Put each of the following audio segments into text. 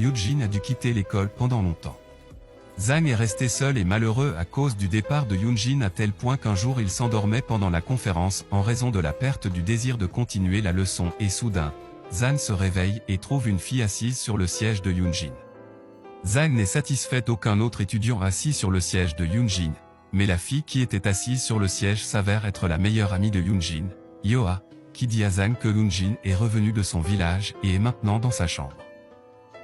Yunjin a dû quitter l'école pendant longtemps. Zhang est resté seul et malheureux à cause du départ de Yunjin à tel point qu'un jour il s'endormait pendant la conférence en raison de la perte du désir de continuer la leçon et soudain, Zhang se réveille et trouve une fille assise sur le siège de Yunjin. Zhang n'est satisfait d'aucun autre étudiant assis sur le siège de Yunjin, mais la fille qui était assise sur le siège s'avère être la meilleure amie de Yunjin, Yoa, qui dit à Zhang que Yunjin est revenu de son village et est maintenant dans sa chambre.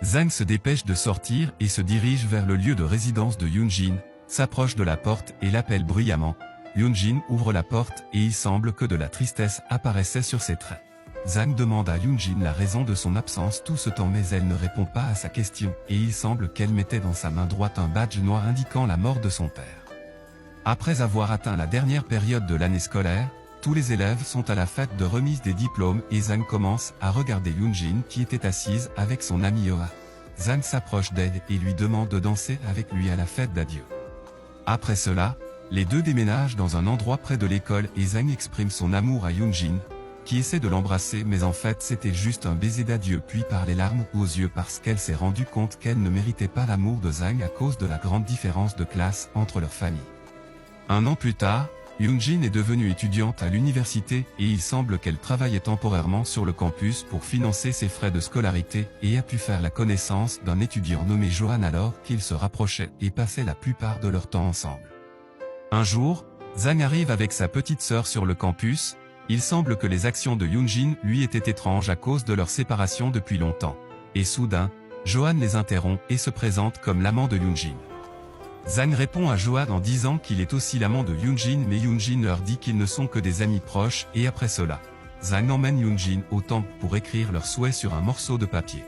Zhang se dépêche de sortir et se dirige vers le lieu de résidence de Yunjin, s'approche de la porte et l'appelle bruyamment. Yunjin ouvre la porte et il semble que de la tristesse apparaissait sur ses traits. Zhang demande à Yunjin la raison de son absence tout ce temps mais elle ne répond pas à sa question et il semble qu'elle mettait dans sa main droite un badge noir indiquant la mort de son père. Après avoir atteint la dernière période de l'année scolaire, tous les élèves sont à la fête de remise des diplômes et Zhang commence à regarder Yunjin qui était assise avec son ami Yoa. Zhang s'approche d'elle et lui demande de danser avec lui à la fête d'adieu. Après cela, les deux déménagent dans un endroit près de l'école et Zhang exprime son amour à Yunjin, qui essaie de l'embrasser mais en fait c'était juste un baiser d'adieu puis par les larmes aux yeux parce qu'elle s'est rendue compte qu'elle ne méritait pas l'amour de Zhang à cause de la grande différence de classe entre leurs familles. Un an plus tard, Yunjin est devenue étudiante à l'université et il semble qu'elle travaillait temporairement sur le campus pour financer ses frais de scolarité et a pu faire la connaissance d'un étudiant nommé Johan alors qu'ils se rapprochaient et passaient la plupart de leur temps ensemble. Un jour, Zhang arrive avec sa petite sœur sur le campus, il semble que les actions de Yunjin lui étaient étranges à cause de leur séparation depuis longtemps. Et soudain, Johan les interrompt et se présente comme l'amant de Yunjin. Zhang répond à Johan en disant qu'il est aussi l'amant de Yunjin mais Yunjin leur dit qu'ils ne sont que des amis proches et après cela, Zhang emmène Yunjin au temple pour écrire leurs souhaits sur un morceau de papier.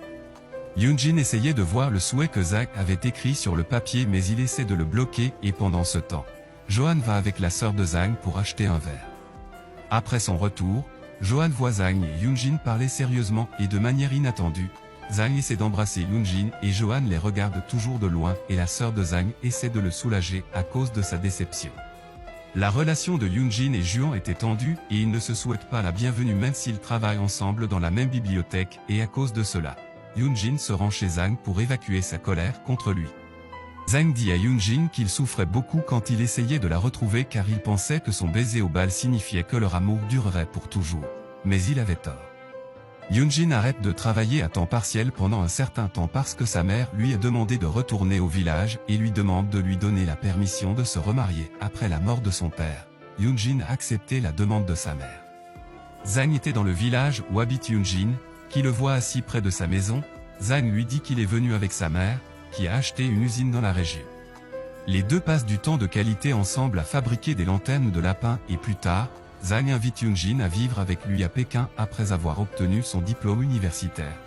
Yunjin essayait de voir le souhait que Zhang avait écrit sur le papier mais il essaie de le bloquer et pendant ce temps, Johan va avec la sœur de Zhang pour acheter un verre. Après son retour, Johan voit Zhang et Yunjin parler sérieusement et de manière inattendue. Zhang essaie d'embrasser Yunjin et Johan les regarde toujours de loin et la sœur de Zhang essaie de le soulager à cause de sa déception. La relation de Yunjin et Juan était tendue et ils ne se souhaitent pas la bienvenue même s'ils travaillent ensemble dans la même bibliothèque et à cause de cela, Yunjin se rend chez Zhang pour évacuer sa colère contre lui. Zhang dit à Yunjin qu'il souffrait beaucoup quand il essayait de la retrouver car il pensait que son baiser au bal signifiait que leur amour durerait pour toujours. Mais il avait tort. Yunjin arrête de travailler à temps partiel pendant un certain temps parce que sa mère lui a demandé de retourner au village et lui demande de lui donner la permission de se remarier après la mort de son père. Yunjin a accepté la demande de sa mère. Zhang était dans le village où habite Yunjin, qui le voit assis près de sa maison. Zhang lui dit qu'il est venu avec sa mère, qui a acheté une usine dans la région. Les deux passent du temps de qualité ensemble à fabriquer des lanternes de lapin et plus tard, Zhang invite Yunjin à vivre avec lui à Pékin après avoir obtenu son diplôme universitaire.